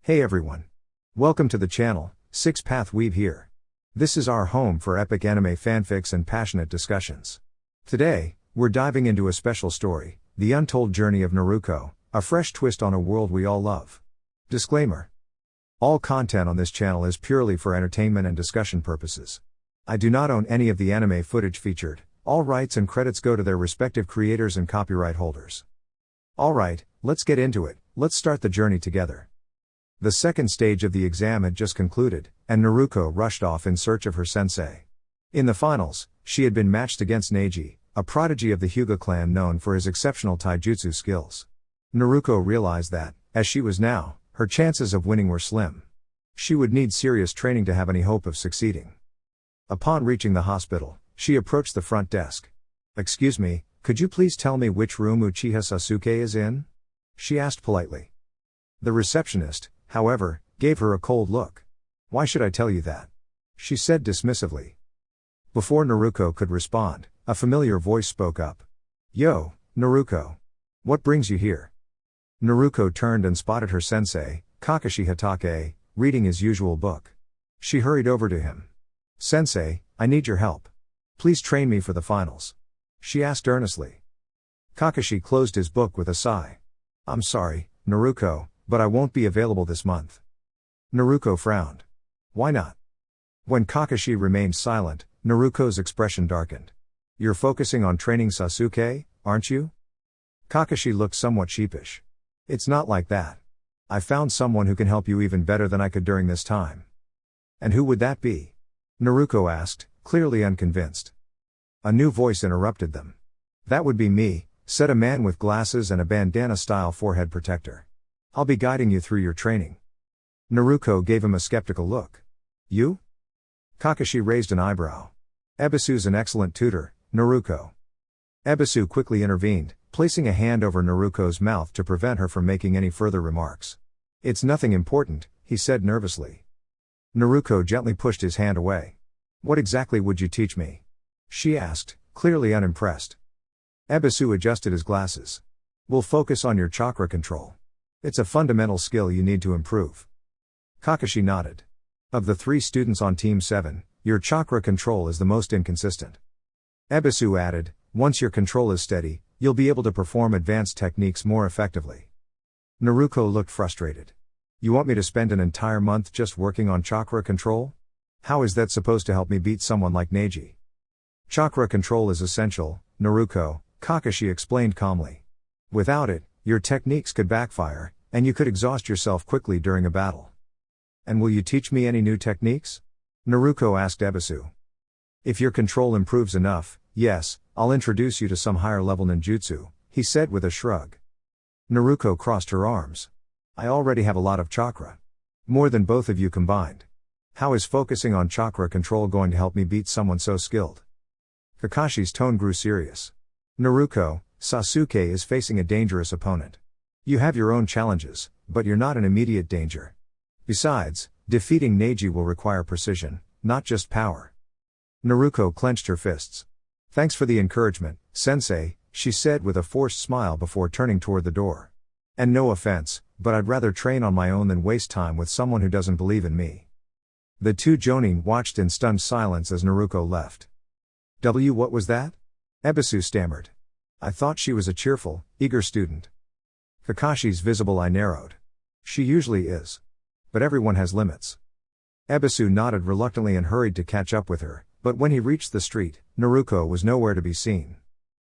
Hey everyone. Welcome to the channel, Six Path Weave here. This is our home for epic anime fanfics and passionate discussions. Today, we're diving into a special story, The Untold Journey of Naruko, a fresh twist on a world we all love. Disclaimer. All content on this channel is purely for entertainment and discussion purposes. I do not own any of the anime footage featured. All rights and credits go to their respective creators and copyright holders. Alright, let's get into it. Let's start the journey together. The second stage of the exam had just concluded, and Naruko rushed off in search of her sensei. In the finals, she had been matched against Neji, a prodigy of the Hyuga clan known for his exceptional taijutsu skills. Naruko realized that, as she was now, her chances of winning were slim. She would need serious training to have any hope of succeeding. Upon reaching the hospital, she approached the front desk. "Excuse me, could you please tell me which room Uchiha Sasuke is in?" she asked politely. The receptionist, however, gave her a cold look. "Why should I tell you that?" she said dismissively. Before Naruko could respond, a familiar voice spoke up. "Yo, Naruko. What brings you here?" Naruko turned and spotted her sensei, Kakashi Hatake, reading his usual book. She hurried over to him. "Sensei, I need your help. Please train me for the finals," she asked earnestly. Kakashi closed his book with a sigh. "I'm sorry, Naruko, but I won't be available this month." Naruko frowned. "Why not?" When Kakashi remained silent, Naruko's expression darkened. "You're focusing on training Sasuke, aren't you?" Kakashi looked somewhat sheepish. "It's not like that. I found someone who can help you even better than I could during this time." "And who would that be?" Naruko asked, clearly unconvinced. A new voice interrupted them. "That would be me," said a man with glasses and a bandana-style forehead protector. "I'll be guiding you through your training." Naruko gave him a skeptical look. "You?" Kakashi raised an eyebrow. "Ebisu's an excellent tutor, Naruko." Ebisu quickly intervened, placing a hand over Naruko's mouth to prevent her from making any further remarks. "It's nothing important," he said nervously. Naruko gently pushed his hand away. "What exactly would you teach me?" she asked, clearly unimpressed. Ebisu adjusted his glasses. "We'll focus on your chakra control. It's a fundamental skill you need to improve." Kakashi nodded. "Of the 3 students on Team 7, your chakra control is the most inconsistent." Ebisu added, "Once your control is steady, you'll be able to perform advanced techniques more effectively." Naruko looked frustrated. "You want me to spend an entire month just working on chakra control? How is that supposed to help me beat someone like Neji?" "Chakra control is essential, Naruko," Kakashi explained calmly. "Without it, your techniques could backfire, and you could exhaust yourself quickly during a battle." "And will you teach me any new techniques?" Naruko asked Ebisu. "If your control improves enough, yes, I'll introduce you to some higher level ninjutsu," he said with a shrug. Naruko crossed her arms. "I already have a lot of chakra. More than both of you combined. How is focusing on chakra control going to help me beat someone so skilled?" Kakashi's tone grew serious. "Naruko, Sasuke is facing a dangerous opponent. You have your own challenges, but you're not in immediate danger. Besides, defeating Neji will require precision, not just power." Naruko clenched her fists. "Thanks for the encouragement, sensei," she said with a forced smile before turning toward the door. "And no offense, but I'd rather train on my own than waste time with someone who doesn't believe in me." The 2 jonin watched in stunned silence as Naruko left. What was that?" Ebisu stammered. "I thought she was a cheerful, eager student." Kakashi's visible eye narrowed. "She usually is. But everyone has limits." Ebisu nodded reluctantly and hurried to catch up with her, but when he reached the street, Naruko was nowhere to be seen.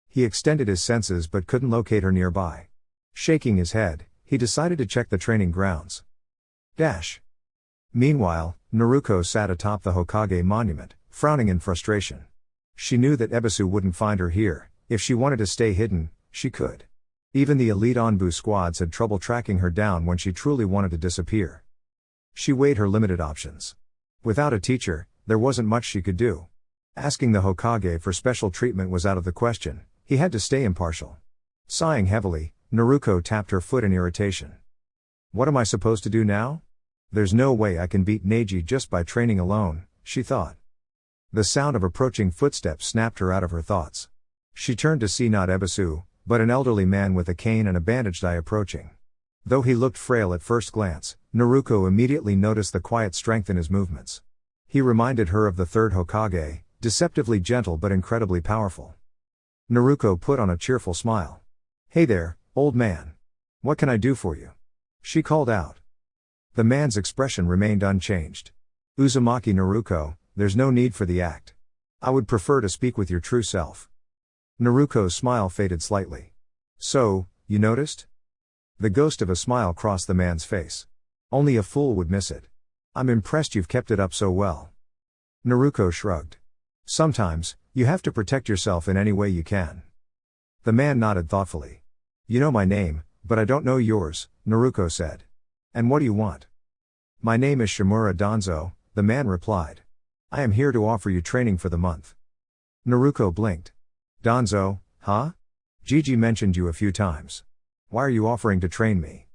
He extended his senses but couldn't locate her nearby. Shaking his head, he decided to check the training grounds. Meanwhile, Naruko sat atop the Hokage monument, frowning in frustration. She knew that Ebisu wouldn't find her here. If she wanted to stay hidden, she could. Even the elite Onbu squads had trouble tracking her down when she truly wanted to disappear. She weighed her limited options. Without a teacher, there wasn't much she could do. Asking the Hokage for special treatment was out of the question. He had to stay impartial. Sighing heavily, Naruko tapped her foot in irritation. "What am I supposed to do now? There's no way I can beat Neji just by training alone," she thought. The sound of approaching footsteps snapped her out of her thoughts. She turned to see not Ebisu, but an elderly man with a cane and a bandaged eye approaching. Though he looked frail at first glance, Naruko immediately noticed the quiet strength in his movements. He reminded her of the third Hokage, deceptively gentle but incredibly powerful. Naruko put on a cheerful smile. "Hey there, old man. What can I do for you?" she called out. The man's expression remained unchanged. "Uzumaki Naruko, there's no need for the act. I would prefer to speak with your true self." Naruko's smile faded slightly. "So, you noticed?" The ghost of a smile crossed the man's face. "Only a fool would miss it. I'm impressed you've kept it up so well." Naruko shrugged. "Sometimes, you have to protect yourself in any way you can." The man nodded thoughtfully. "You know my name, but I don't know yours," Naruko said. "And what do you want?" "My name is Shimura Danzo," the man replied. "I am here to offer you training for the month." Naruko blinked. "Danzo, huh? Gigi mentioned you a few times. Why are you offering to train me?"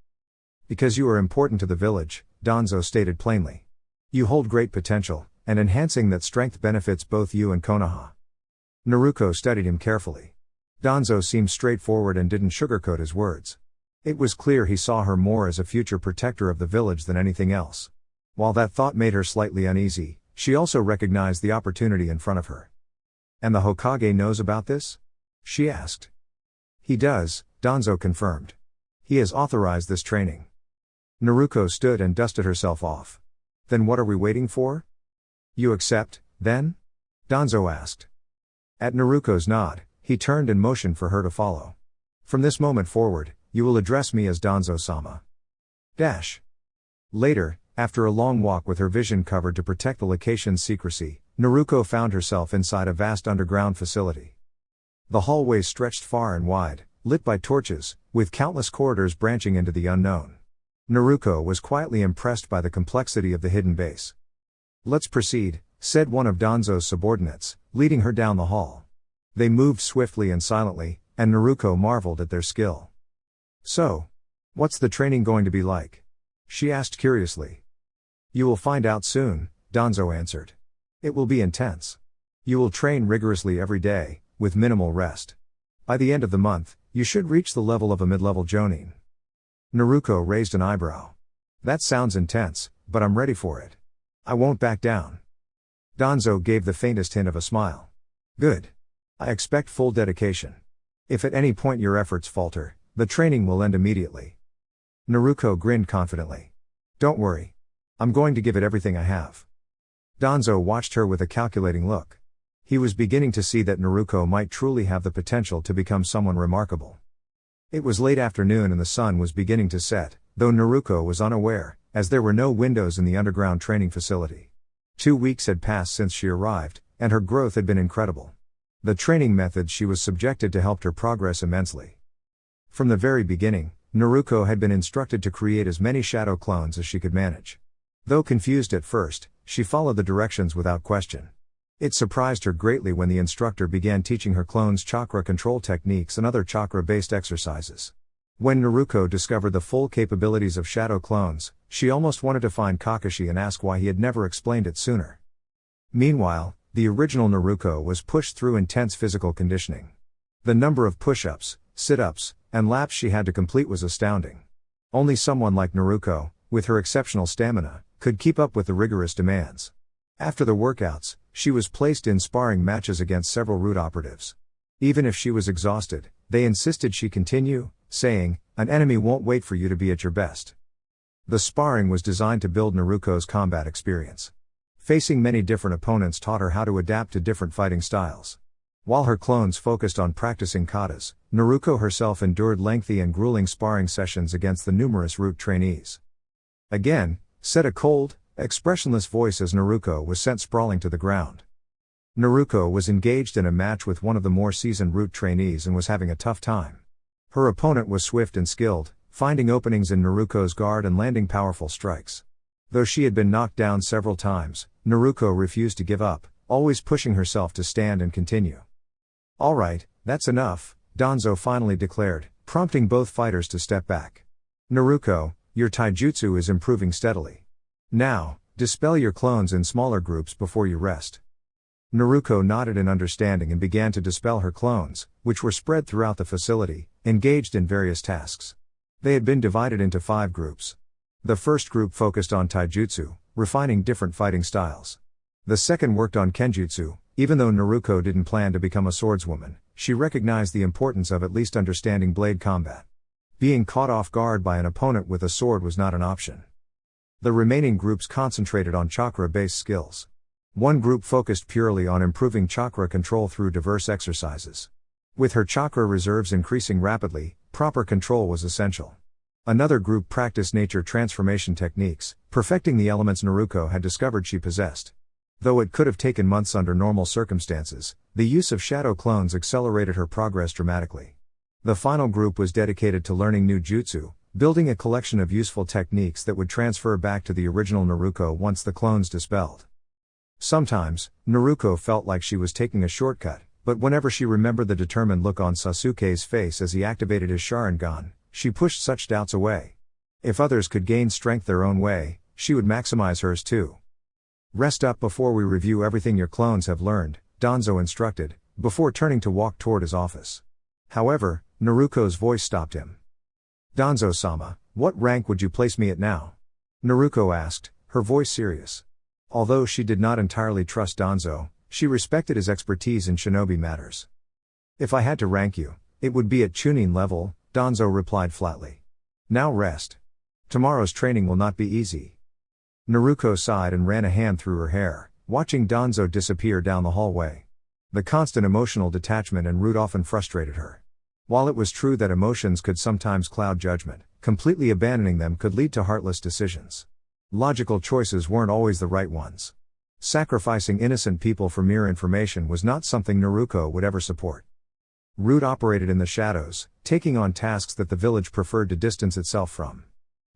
"Because you are important to the village," Danzo stated plainly. "You hold great potential, and enhancing that strength benefits both you and Konoha." Naruko studied him carefully. Danzo seemed straightforward and didn't sugarcoat his words. It was clear he saw her more as a future protector of the village than anything else. While that thought made her slightly uneasy, she also recognized the opportunity in front of her. "And the Hokage knows about this?" she asked. "He does," Danzo confirmed. "He has authorized this training." Naruko stood and dusted herself off. "Then what are we waiting for?" "You accept, then?" Danzo asked. At Naruko's nod, he turned and motioned for her to follow. "From this moment forward, you will address me as Danzo-sama." Later, after a long walk with her vision covered to protect the location's secrecy, Naruko found herself inside a vast underground facility. The hallways stretched far and wide, lit by torches, with countless corridors branching into the unknown. Naruko was quietly impressed by the complexity of the hidden base. "Let's proceed," said one of Danzo's subordinates, leading her down the hall. They moved swiftly and silently, and Naruko marveled at their skill. "So, what's the training going to be like?" she asked curiously. "You will find out soon," Danzo answered. "It will be intense. You will train rigorously every day, with minimal rest. By the end of the month, you should reach the level of a mid-level Jonin." Naruko raised an eyebrow. "That sounds intense, but I'm ready for it. I won't back down." Danzo gave the faintest hint of a smile. "Good. I expect full dedication. If at any point your efforts falter, the training will end immediately." Naruko grinned confidently. "Don't worry. I'm going to give it everything I have." Danzo watched her with a calculating look. He was beginning to see that Naruko might truly have the potential to become someone remarkable. It was late afternoon and the sun was beginning to set, though Naruko was unaware, as there were no windows in the underground training facility. 2 weeks had passed since she arrived, and her growth had been incredible. The training methods she was subjected to helped her progress immensely. From the very beginning, Naruko had been instructed to create as many shadow clones as she could manage. Though confused at first, she followed the directions without question. It surprised her greatly when the instructor began teaching her clones chakra control techniques and other chakra-based exercises. When Naruko discovered the full capabilities of shadow clones, she almost wanted to find Kakashi and ask why he had never explained it sooner. Meanwhile, the original Naruko was pushed through intense physical conditioning. The number of push-ups, sit-ups, and laps she had to complete was astounding. Only someone like Naruko, with her exceptional stamina, could keep up with the rigorous demands. After the workouts, she was placed in sparring matches against several root operatives. Even if she was exhausted, they insisted she continue, saying, "An enemy won't wait for you to be at your best." The sparring was designed to build Naruko's combat experience. Facing many different opponents taught her how to adapt to different fighting styles. While her clones focused on practicing katas, Naruko herself endured lengthy and grueling sparring sessions against the numerous root trainees. "Again," said a cold, expressionless voice as Naruko was sent sprawling to the ground. Naruko was engaged in a match with one of the more seasoned root trainees and was having a tough time. Her opponent was swift and skilled, finding openings in Naruko's guard and landing powerful strikes. Though she had been knocked down several times, Naruko refused to give up, always pushing herself to stand and continue. "All right, that's enough," Danzo finally declared, prompting both fighters to step back. "Naruko, your taijutsu is improving steadily. Now, dispel your clones in smaller groups before you rest." Naruko nodded in understanding and began to dispel her clones, which were spread throughout the facility, engaged in various tasks. They had been divided into 5 groups. The first group focused on taijutsu, refining different fighting styles. The second worked on kenjutsu. Even though Naruko didn't plan to become a swordswoman, she recognized the importance of at least understanding blade combat. Being caught off guard by an opponent with a sword was not an option. The remaining groups concentrated on chakra-based skills. One group focused purely on improving chakra control through diverse exercises. With her chakra reserves increasing rapidly, proper control was essential. Another group practiced nature transformation techniques, perfecting the elements Naruko had discovered she possessed. Though it could have taken months under normal circumstances, the use of shadow clones accelerated her progress dramatically. The final group was dedicated to learning new jutsu, building a collection of useful techniques that would transfer back to the original Naruko once the clones dispelled. Sometimes, Naruko felt like she was taking a shortcut, but whenever she remembered the determined look on Sasuke's face as he activated his Sharingan, she pushed such doubts away. If others could gain strength their own way, she would maximize hers too. Rest up before we review everything your clones have learned, Danzo instructed, before turning to walk toward his office. However, Naruko's voice stopped him. Danzo-sama, what rank would you place me at now? Naruko asked, her voice serious. Although she did not entirely trust Danzo, she respected his expertise in shinobi matters. If I had to rank you, it would be at Chunin level, Danzo replied flatly. Now rest. Tomorrow's training will not be easy. Naruko sighed and ran a hand through her hair, watching Danzo disappear down the hallway. The constant emotional detachment and route often frustrated her. While it was true that emotions could sometimes cloud judgment, completely abandoning them could lead to heartless decisions. Logical choices weren't always the right ones. Sacrificing innocent people for mere information was not something Naruko would ever support. Root operated in the shadows, taking on tasks that the village preferred to distance itself from.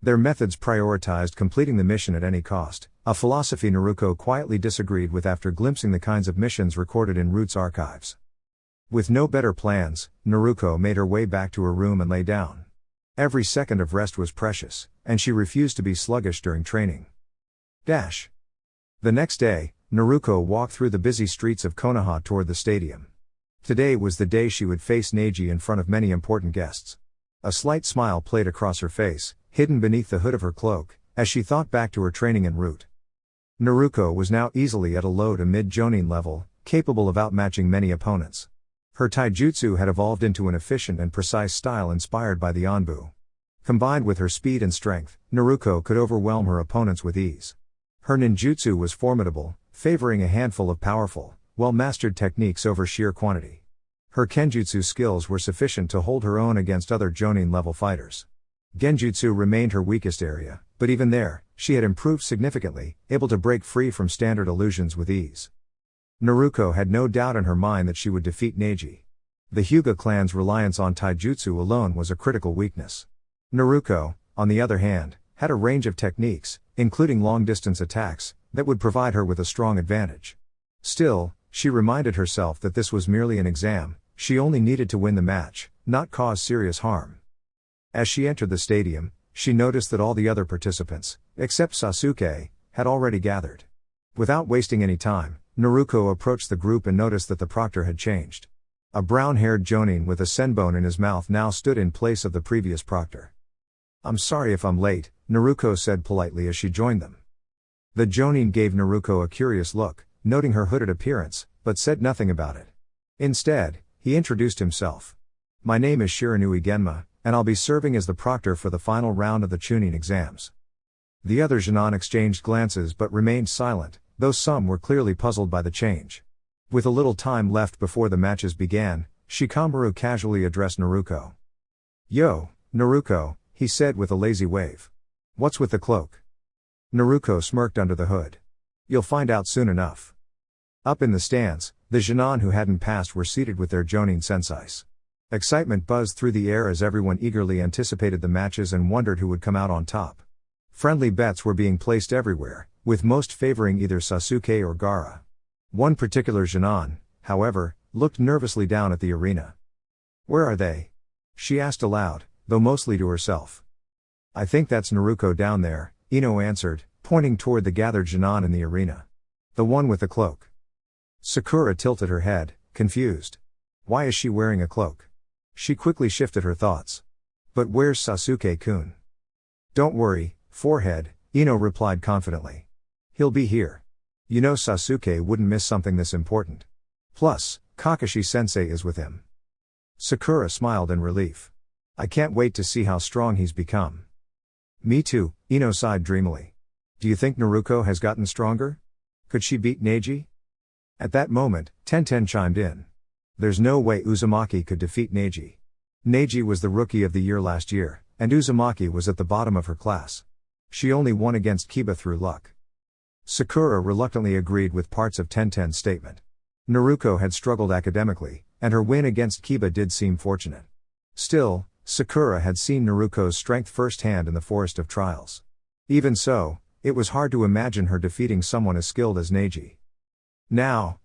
Their methods prioritized completing the mission at any cost, a philosophy Naruko quietly disagreed with after glimpsing the kinds of missions recorded in Root's archives. With no better plans, Naruko made her way back to her room and lay down. Every second of rest was precious, and she refused to be sluggish during training. The next day, Naruko walked through the busy streets of Konoha toward the stadium. Today was the day she would face Neji in front of many important guests. A slight smile played across her face, hidden beneath the hood of her cloak, as she thought back to her training en route. Naruko was now easily at a low to mid-jonin level, capable of outmatching many opponents. Her taijutsu had evolved into an efficient and precise style inspired by the Anbu. Combined with her speed and strength, Naruko could overwhelm her opponents with ease. Her ninjutsu was formidable, favoring a handful of powerful, well-mastered techniques over sheer quantity. Her kenjutsu skills were sufficient to hold her own against other jonin-level fighters. Genjutsu remained her weakest area, but even there, she had improved significantly, able to break free from standard illusions with ease. Naruko had no doubt in her mind that she would defeat Neji. The Hyuga clan's reliance on taijutsu alone was a critical weakness. Naruko, on the other hand, had a range of techniques, including long-distance attacks, that would provide her with a strong advantage. Still, she reminded herself that this was merely an exam, she only needed to win the match, not cause serious harm. As she entered the stadium, she noticed that all the other participants, except Sasuke, had already gathered. Without wasting any time, Naruko approached the group and noticed that the proctor had changed. A brown-haired jonin with a senbon in his mouth now stood in place of the previous proctor. "I'm sorry if I'm late," Naruko said politely as she joined them. The jonin gave Naruko a curious look, noting her hooded appearance, but said nothing about it. Instead, he introduced himself. "My name is Shiranui Genma, and I'll be serving as the proctor for the final round of the Chunin exams." The other genin exchanged glances but remained silent, though some were clearly puzzled by the change. With a little time left before the matches began, Shikamaru casually addressed Naruko. "Yo, Naruko," he said with a lazy wave. "What's with the cloak?" Naruko smirked under the hood. "You'll find out soon enough." Up in the stands, the genin who hadn't passed were seated with their jonin senseis. Excitement buzzed through the air as everyone eagerly anticipated the matches and wondered who would come out on top. Friendly bets were being placed everywhere, with most favoring either Sasuke or Gaara. One particular genin, however, looked nervously down at the arena. "Where are they?" she asked aloud, though mostly to herself. "I think that's Naruko down there," Ino answered, pointing toward the gathered genin in the arena. "The one with the cloak." Sakura tilted her head, confused. Why is she wearing a cloak? She quickly shifted her thoughts. But where's Sasuke-kun? Don't worry, forehead, Ino replied confidently. He'll be here. You know Sasuke wouldn't miss something this important. Plus, Kakashi-sensei is with him. Sakura smiled in relief. I can't wait to see how strong he's become. Me too, Ino sighed dreamily. Do you think Naruko has gotten stronger? Could she beat Neji? At that moment, Tenten chimed in. There's no way Uzumaki could defeat Neji. Neji was the rookie of the year last year, and Uzumaki was at the bottom of her class. She only won against Kiba through luck. Sakura reluctantly agreed with parts of Tenten's statement. Naruko had struggled academically, and her win against Kiba did seem fortunate. Still, Sakura had seen Naruko's strength firsthand in the Forest of Trials. Even so, it was hard to imagine her defeating someone as skilled as Neji. Now,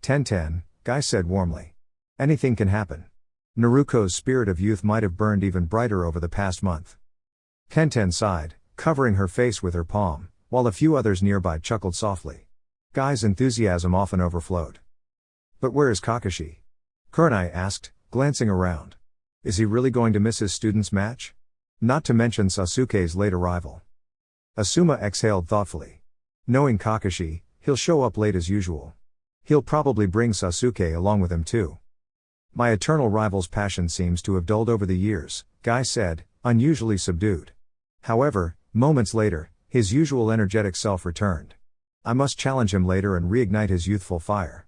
Tenten, Guy said warmly. Anything can happen. Naruko's spirit of youth might have burned even brighter over the past month. Tenten sighed, covering her face with her palm, while a few others nearby chuckled softly. Guy's enthusiasm often overflowed. But where is Kakashi? Kurenai asked, glancing around. Is he really going to miss his students' match? Not to mention Sasuke's late arrival. Asuma exhaled thoughtfully. Knowing Kakashi, he'll show up late as usual. He'll probably bring Sasuke along with him too. My eternal rival's passion seems to have dulled over the years, Guy said, unusually subdued. However, moments later, his usual energetic self returned. I must challenge him later and reignite his youthful fire.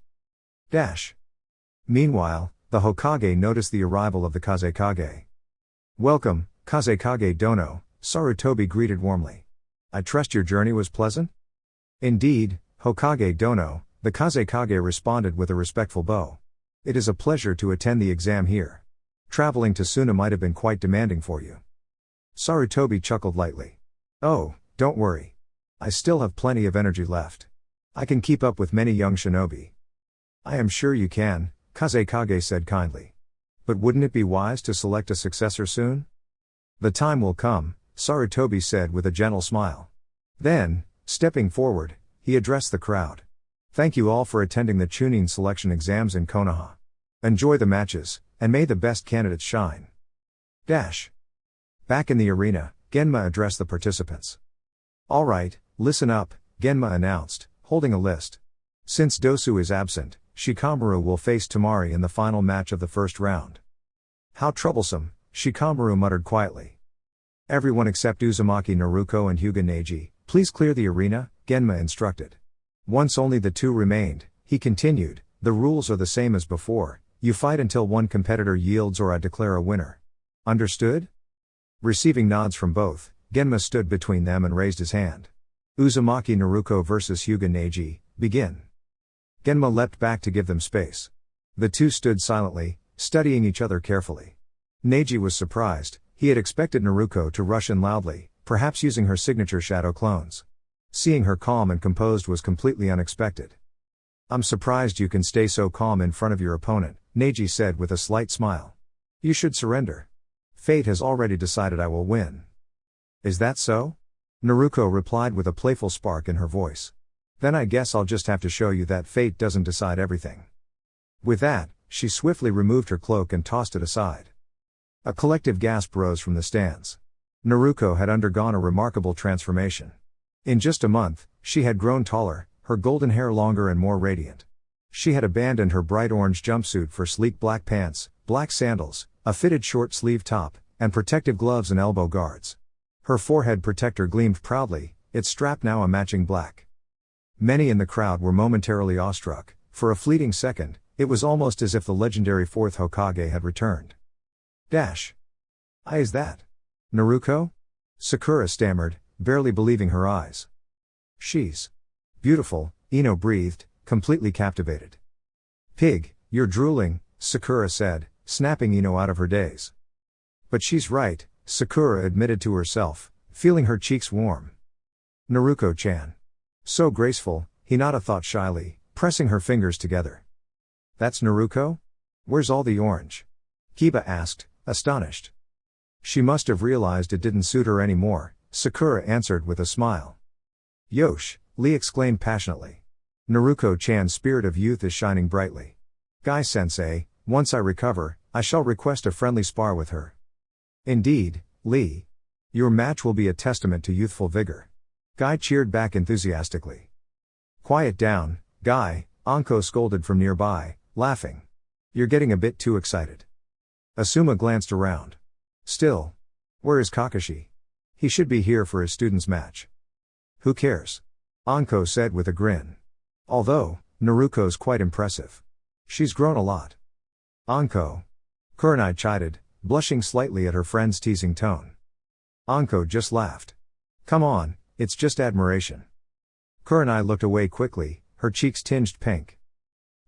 Meanwhile, the Hokage noticed the arrival of the Kazekage. Welcome, Kazekage Dono, Sarutobi greeted warmly. I trust your journey was pleasant? Indeed, Hokage Dono, the Kazekage responded with a respectful bow. It is a pleasure to attend the exam here. Traveling to Suna might have been quite demanding for you. Sarutobi chuckled lightly. Oh, don't worry. I still have plenty of energy left. I can keep up with many young shinobi. I am sure you can, Kazekage said kindly. But wouldn't it be wise to select a successor soon? The time will come, Sarutobi said with a gentle smile. Then, stepping forward, he addressed the crowd. Thank you all for attending the Chunin selection exams in Konoha. Enjoy the matches, and may the best candidates shine. Back in the arena, Genma addressed the participants. All right, listen up, Genma announced, holding a list. Since Dosu is absent, Shikamaru will face Tamari in the final match of the first round. How troublesome, Shikamaru muttered quietly. Everyone except Uzumaki, Naruko and Hyuga Neji, please clear the arena, Genma instructed. Once only the two remained, he continued, the rules are the same as before, you fight until one competitor yields or I declare a winner. Understood? Receiving nods from both, Genma stood between them and raised his hand. Uzumaki Naruko vs Hyuga Neji, begin. Genma leapt back to give them space. The two stood silently, studying each other carefully. Neji was surprised, he had expected Naruko to rush in loudly, perhaps using her signature shadow clones. Seeing her calm and composed was completely unexpected. I'm surprised you can stay so calm in front of your opponent, Neji said with a slight smile. You should surrender. Fate has already decided I will win. Is that so? Naruko replied with a playful spark in her voice. Then I guess I'll just have to show you that fate doesn't decide everything. With that, she swiftly removed her cloak and tossed it aside. A collective gasp rose from the stands. Naruko had undergone a remarkable transformation. In just a month, she had grown taller, her golden hair longer and more radiant. She had abandoned her bright orange jumpsuit for sleek black pants, black sandals, a fitted short-sleeve top, and protective gloves and elbow guards. Her forehead protector gleamed proudly, its strap now a matching black. Many in the crowd were momentarily awestruck. For a fleeting second, it was almost as if the legendary fourth Hokage had returned. Is that Naruko? Sakura stammered, barely believing her eyes. She's beautiful, Ino breathed, completely captivated. Pig, you're drooling, Sakura said, snapping Ino out of her daze. But she's right, Sakura admitted to herself, feeling her cheeks warm. Naruko-chan. So graceful, Hinata thought shyly, pressing her fingers together. That's Naruko? Where's all the orange? Kiba asked, astonished. She must have realized it didn't suit her anymore, Sakura answered with a smile. Yosh, Lee exclaimed passionately. Naruko-chan's spirit of youth is shining brightly. Guy-sensei, once I recover, I shall request a friendly spar with her. Indeed, Lee. Your match will be a testament to youthful vigor. Guy cheered back enthusiastically. Quiet down, Guy, Anko scolded from nearby, laughing. You're getting a bit too excited. Asuma glanced around. Still. Where is Kakashi? He should be here for his students' match. Who cares? Anko said with a grin. Although, Naruko's quite impressive. She's grown a lot. Anko. Kurenai chided, blushing slightly at her friend's teasing tone. Anko just laughed. Come on, it's just admiration. Kurenai looked away quickly, her cheeks tinged pink.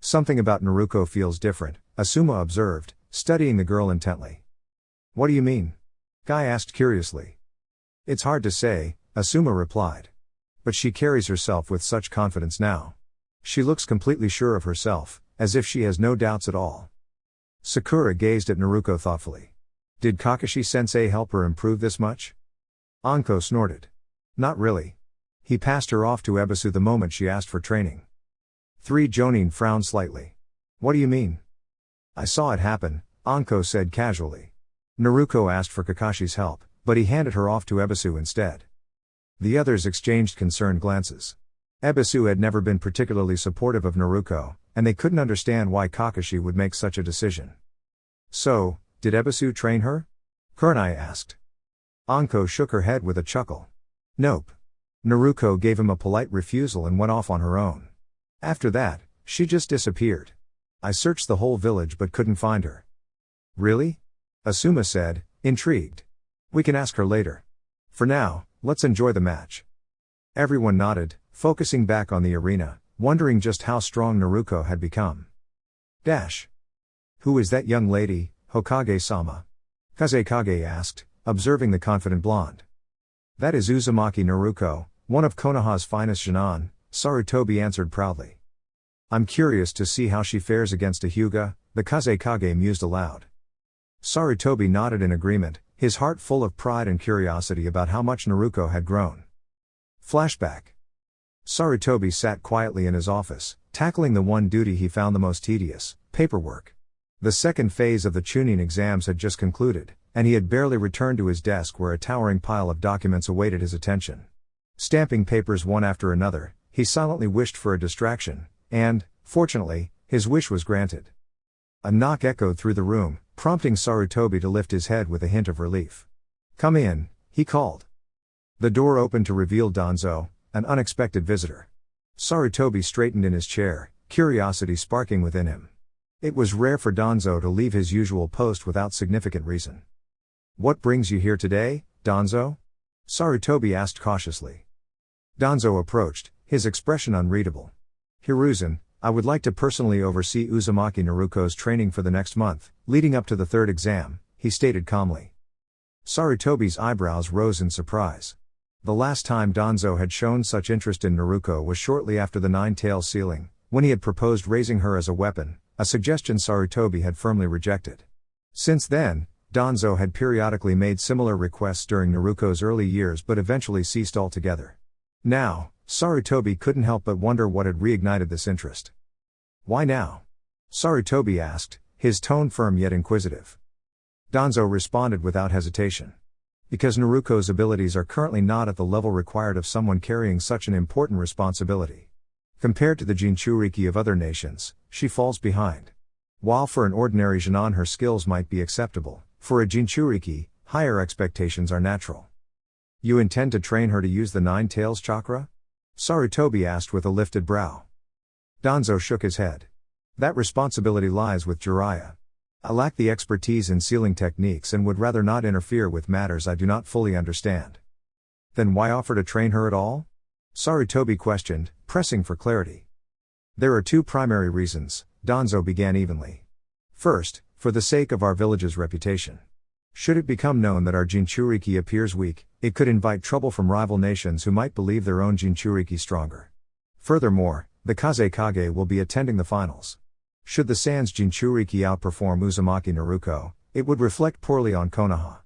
Something about Naruko feels different, Asuma observed, studying the girl intently. What do you mean? Guy asked curiously. It's hard to say, Asuma replied. But she carries herself with such confidence now. She looks completely sure of herself, as if she has no doubts at all. Sakura gazed at Naruko thoughtfully. Did Kakashi-sensei help her improve this much? Anko snorted. Not really. He passed her off to Ebisu the moment she asked for training. 3 Jonin frowned slightly. What do you mean? I saw it happen, Anko said casually. Naruko asked for Kakashi's help, but he handed her off to Ebisu instead. The others exchanged concerned glances. Ebisu had never been particularly supportive of Naruko, and they couldn't understand why Kakashi would make such a decision. So, did Ebisu train her? Kurenai asked. Anko shook her head with a chuckle. Nope. Naruko gave him a polite refusal and went off on her own. After that, she just disappeared. I searched the whole village but couldn't find her. Really? Asuma said, intrigued. We can ask her later. For now, let's enjoy the match. Everyone nodded, focusing back on the arena, wondering just how strong Naruko had become. Who is that young lady, Hokage-sama? Kazekage asked, observing the confident blonde. That is Uzumaki Naruko, one of Konoha's finest Jonin, Sarutobi answered proudly. I'm curious to see how she fares against a Hyuga, the Kazekage mused aloud. Sarutobi nodded in agreement, his heart full of pride and curiosity about how much Naruko had grown. Flashback. Sarutobi sat quietly in his office, tackling the one duty he found the most tedious, paperwork. The second phase of the Chunin exams had just concluded, and he had barely returned to his desk where a towering pile of documents awaited his attention. Stamping papers one after another, he silently wished for a distraction, and, fortunately, his wish was granted. A knock echoed through the room, prompting Sarutobi to lift his head with a hint of relief. Come in, he called. The door opened to reveal Danzo, an unexpected visitor. Sarutobi straightened in his chair, curiosity sparking within him. It was rare for Danzo to leave his usual post without significant reason. What brings you here today, Danzo? Sarutobi asked cautiously. Danzo approached, his expression unreadable. Hiruzen, I would like to personally oversee Uzumaki Naruko's training for the next month, leading up to the 3rd exam, he stated calmly. Sarutobi's eyebrows rose in surprise. The last time Danzo had shown such interest in Naruko was shortly after the Nine-Tails sealing, when he had proposed raising her as a weapon, a suggestion Sarutobi had firmly rejected. Since then, Danzo had periodically made similar requests during Naruko's early years but eventually ceased altogether. Now, Sarutobi couldn't help but wonder what had reignited this interest. Why now? Sarutobi asked, his tone firm yet inquisitive. Danzo responded without hesitation. Because Naruko's abilities are currently not at the level required of someone carrying such an important responsibility. Compared to the Jinchuriki of other nations, she falls behind. While for an ordinary Jonin her skills might be acceptable, for a Jinchuriki, higher expectations are natural. You intend to train her to use the Nine-Tails chakra? Sarutobi asked with a lifted brow. Danzo shook his head. That responsibility lies with Jiraiya. I lack the expertise in sealing techniques and would rather not interfere with matters I do not fully understand. Then why offer to train her at all? Sarutobi questioned, pressing for clarity. There are 2 primary reasons, Danzo began evenly. First, for the sake of our village's reputation. Should it become known that our Jinchuriki appears weak, it could invite trouble from rival nations who might believe their own Jinchuriki stronger. Furthermore, the Kazekage will be attending the finals. Should the Sans Jinchuriki outperform Uzumaki Naruko, it would reflect poorly on Konoha.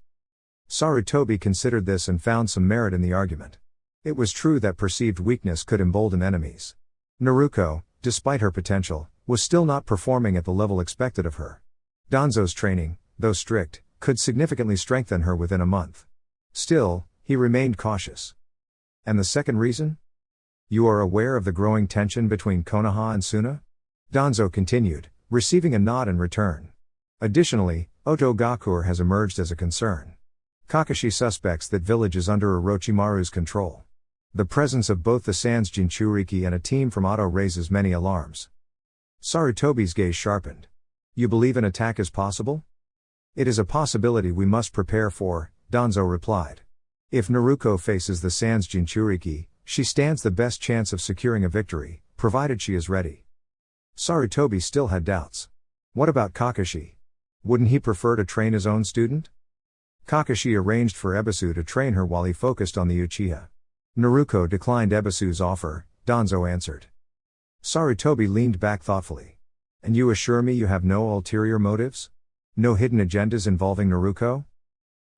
Sarutobi considered this and found some merit in the argument. It was true that perceived weakness could embolden enemies. Naruko, despite her potential, was still not performing at the level expected of her. Danzo's training, though strict, could significantly strengthen her within a month. Still, he remained cautious. And the second reason? You are aware of the growing tension between Konoha and Suna? Danzo continued, receiving a nod in return. Additionally, Otogakur has emerged as a concern. Kakashi suspects that village is under Orochimaru's control. The presence of both the Sans Jinchuriki and a team from Oto raises many alarms. Sarutobi's gaze sharpened. You believe an attack is possible? It is a possibility we must prepare for, Danzo replied. If Naruko faces the Sans Jinchuriki, she stands the best chance of securing a victory, provided she is ready. Sarutobi still had doubts. What about Kakashi? Wouldn't he prefer to train his own student? Kakashi arranged for Ebisu to train her while he focused on the Uchiha. Naruko declined Ebisu's offer, Danzo answered. Sarutobi leaned back thoughtfully. And you assure me you have no ulterior motives? No hidden agendas involving Naruko?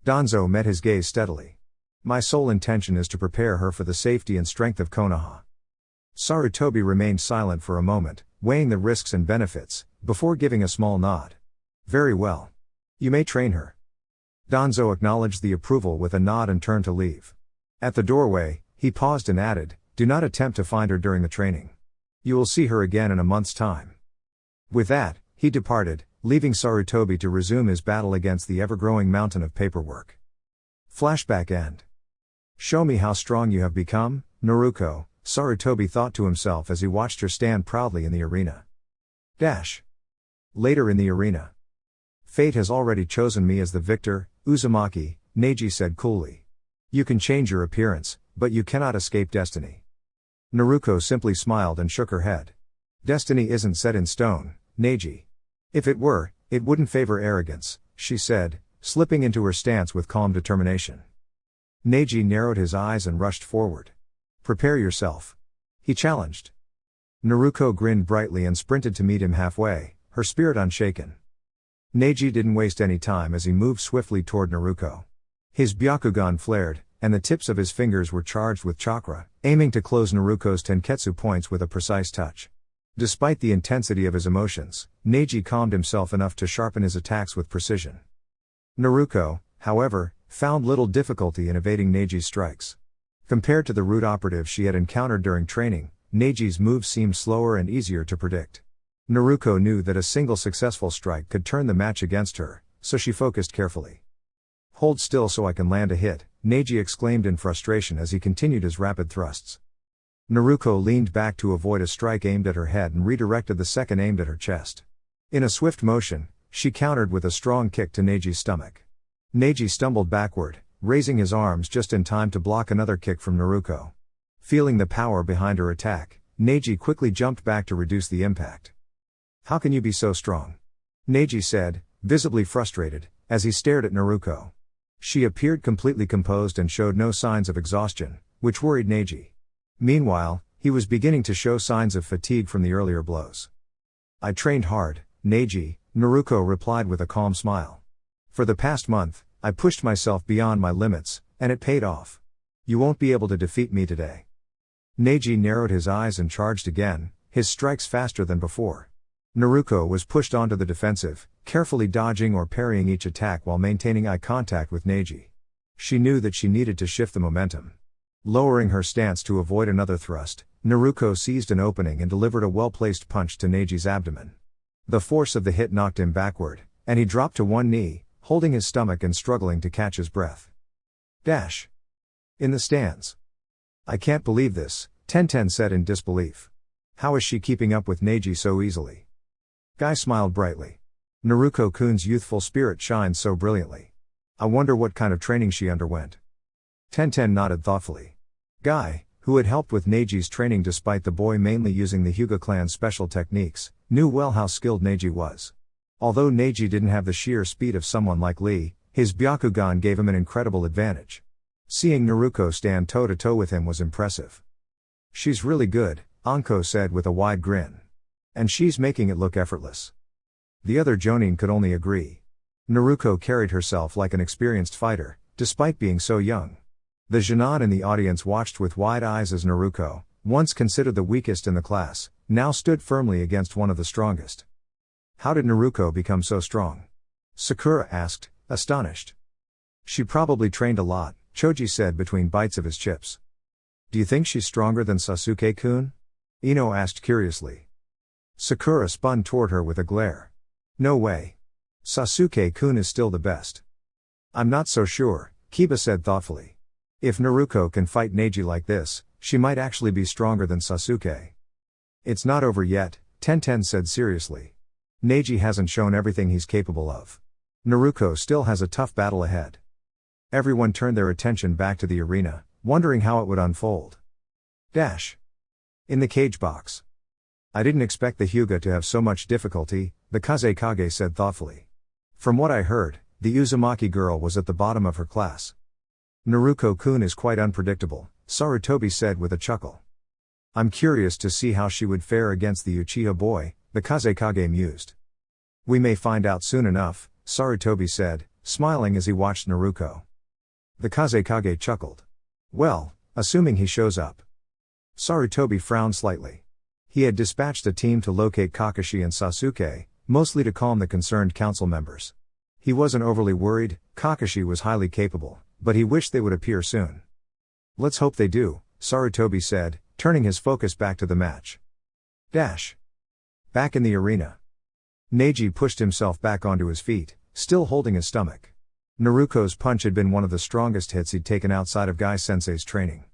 Danzo met his gaze steadily. My sole intention is to prepare her for the safety and strength of Konoha. Sarutobi remained silent for a moment, weighing the risks and benefits, before giving a small nod. Very well. You may train her. Danzo acknowledged the approval with a nod and turned to leave. At the doorway, he paused and added, do not attempt to find her during the training. You will see her again in a month's time. With that, he departed, leaving Sarutobi to resume his battle against the ever-growing mountain of paperwork. Flashback end. Show me how strong you have become, Naruko, Sarutobi thought to himself as he watched her stand proudly in the arena. Later in the arena. Fate has already chosen me as the victor, Uzumaki, Neji said coolly. You can change your appearance, but you cannot escape destiny. Naruko simply smiled and shook her head. Destiny isn't set in stone, Neji. If it were, it wouldn't favor arrogance, she said, slipping into her stance with calm determination. Neji narrowed his eyes and rushed forward. Prepare yourself. He challenged. Naruko grinned brightly and sprinted to meet him halfway, her spirit unshaken. Neji didn't waste any time as he moved swiftly toward Naruko. His Byakugan flared, and the tips of his fingers were charged with chakra, aiming to close Naruko's tenketsu points with a precise touch. Despite the intensity of his emotions, Neji calmed himself enough to sharpen his attacks with precision. Naruko, however, found little difficulty in evading Neji's strikes. Compared to the root operatives she had encountered during training, Neji's moves seemed slower and easier to predict. Naruko knew that a single successful strike could turn the match against her, so she focused carefully. Hold still so I can land a hit, Neji exclaimed in frustration as he continued his rapid thrusts. Naruko leaned back to avoid a strike aimed at her head and redirected the second aimed at her chest. In a swift motion, she countered with a strong kick to Neji's stomach. Neji stumbled backward, raising his arms just in time to block another kick from Naruko. Feeling the power behind her attack, Neji quickly jumped back to reduce the impact. How can you be so strong? Neji said, visibly frustrated, as he stared at Naruko. She appeared completely composed and showed no signs of exhaustion, which worried Neji. Meanwhile, he was beginning to show signs of fatigue from the earlier blows. I trained hard, Neji, Naruko replied with a calm smile. For the past month, I pushed myself beyond my limits, and it paid off. You won't be able to defeat me today. Neji narrowed his eyes and charged again, his strikes faster than before. Naruko was pushed onto the defensive, carefully dodging or parrying each attack while maintaining eye contact with Neji. She knew that she needed to shift the momentum. Lowering her stance to avoid another thrust, Naruko seized an opening and delivered a well-placed punch to Neji's abdomen. The force of the hit knocked him backward, and he dropped to one knee, holding his stomach and struggling to catch his breath. In the stands. I can't believe this, Tenten said in disbelief. How is she keeping up with Neji so easily? Guy smiled brightly. Naruko-kun's youthful spirit shines so brilliantly. I wonder what kind of training she underwent. Tenten nodded thoughtfully. Guy, who had helped with Neji's training despite the boy mainly using the Hyuga clan's special techniques, knew well how skilled Neji was. Although Neji didn't have the sheer speed of someone like Lee, his Byakugan gave him an incredible advantage. Seeing Naruko stand toe-to-toe with him was impressive. She's really good, Anko said with a wide grin. And she's making it look effortless. The other Jonin could only agree. Naruko carried herself like an experienced fighter, despite being so young. The Genin in the audience watched with wide eyes as Naruko, once considered the weakest in the class, now stood firmly against one of the strongest. How did Naruko become so strong? Sakura asked, astonished. She probably trained a lot, Choji said between bites of his chips. Do you think she's stronger than Sasuke-kun? Ino asked curiously. Sakura spun toward her with a glare. No way. Sasuke-kun is still the best. I'm not so sure, Kiba said thoughtfully. If Naruko can fight Neji like this, she might actually be stronger than Sasuke. It's not over yet, Tenten said seriously. Neji hasn't shown everything he's capable of. Naruko still has a tough battle ahead. Everyone turned their attention back to the arena, wondering how it would unfold. In the cage box. I didn't expect the Hyuga to have so much difficulty, the Kazekage said thoughtfully. From what I heard, the Uzumaki girl was at the bottom of her class. Naruko-kun is quite unpredictable, Sarutobi said with a chuckle. I'm curious to see how she would fare against the Uchiha boy, the Kazekage mused. We may find out soon enough, Sarutobi said, smiling as he watched Naruko. The Kazekage chuckled. Well, assuming he shows up. Sarutobi frowned slightly. He had dispatched a team to locate Kakashi and Sasuke, mostly to calm the concerned council members. He wasn't overly worried, Kakashi was highly capable, but he wished they would appear soon. Let's hope they do, Sarutobi said, turning his focus back to the match. Back in the arena. Neji pushed himself back onto his feet, still holding his stomach. Naruko's punch had been one of the strongest hits he'd taken outside of Gai-sensei's training.